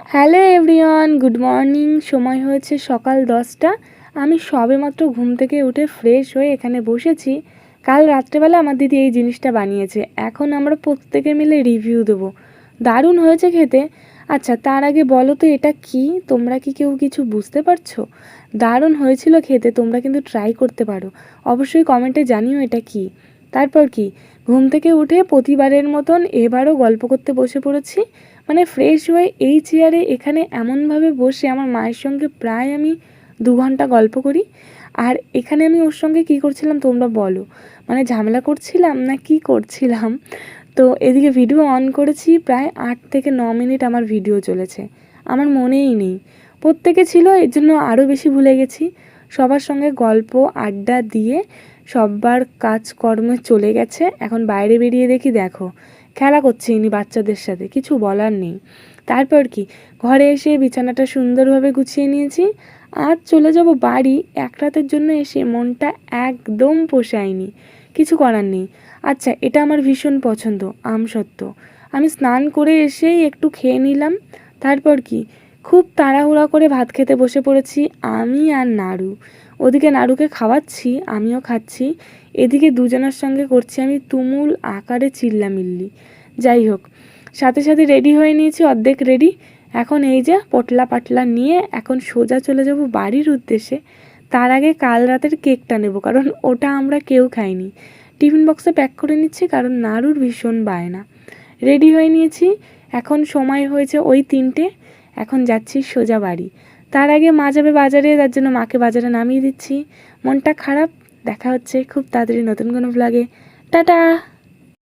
Hello everyone, good morning. সময় হয়েছে সকাল 10টা। আমি সবেমাত্র ঘুম থেকে উঠে ফ্রেশ হয়ে এখানে বসেছি। কাল রাত্রেবেলা আমার দিদি এই জিনিসটা বানিয়েছে। এখন আমরা প্রত্যেকে মিলে রিভিউ দেবো। দারুণ হয়েছে খেতে। আচ্ছা, তার আগে বলো তো এটা কি? তোমরা কি কেউ কিছু বুঝতে পারছো? দারুণ হয়েছিল খেতে, তোমরা কিন্তু ট্রাই করতে পারো। অবশ্যই কমেন্টে জানিও এটা কি। তারপর কি, ঘুম থেকে উঠে প্রতিবারের মতন এবারও গল্প করতে বসে পড়েছি। মানে ফ্রেশ হয়ে এই চেয়ারে এখানে এমনভাবে বসে আমার মায়ের সঙ্গে প্রায় আমি 2 ঘন্টা গল্প করি। আর এখানে আমি ওর সঙ্গে কী করছিলাম তোমরা বলো? মানে ঝামেলা করছিলাম না কি করছিলাম? তো এদিকে ভিডিও অন করেছি, প্রায় 8 থেকে 9 মিনিট আমার ভিডিও চলেছে। আমার মনেই নেই, প্রত্যেকে ছিল এর জন্য আরও বেশি ভুলে গেছি। সবার সঙ্গে গল্প আড্ডা দিয়ে সবার কাজকর্মে চলে গেছে। এখন বাইরে বেরিয়ে দেখি, দেখো খেলা করছে ইনি বাচ্চাদের সাথে, কিছু বলার নেই। তারপর কি, ঘরে এসে বিছানাটা সুন্দরভাবে গুছিয়ে নিয়েছি। আজ চলে যাব বাড়ি। এক রাতের জন্য এসে মনটা একদম পোষায়নি, কিছু করার নেই। আচ্ছা, এটা আমার ভীষণ পছন্দ, আমসত্ত্ব। আমি স্নান করে এসেই একটু খেয়ে নিলাম। তারপর কি, খুব তাড়াহুড়া করে ভাত খেতে বসে পড়েছি আমি আর নাড়ু। ওদিকে নাড়ুকে খাওয়াচ্ছি, আমিও খাচ্ছি। এদিকে দুজনের সঙ্গে করছি আমি তুমুল আকারে চিল্লামিল্লি। যাই হোক, সাথে সাথে রেডি হয়ে নিয়েছি, অর্ধেক রেডি। এখন এই যে পটলা পাটলা নিয়ে এখন সোজা চলে যাব বাড়ির উদ্দেশ্যে। তার আগে কাল রাতের কেকটা নেব, কারণ ওটা আমরা কেউ খাইনি। টিফিন বক্সে প্যাক করে নিচ্ছি, কারণ নাড়ুর ভীষণ বায়না। রেডি হয়ে নিয়েছি, এখন সময় হয়েছে ওই 3টে। এখন যাচ্ছি সোজা বাড়ি। তার আগে মা যাবে বাজারে, তার জন্য মাকে বাজারে নামিয়ে দিচ্ছি। মনটা খারাপ। দেখা হচ্ছে খুব তাড়াতাড়ি নতুন কোনো ভ্লগে। টাটা।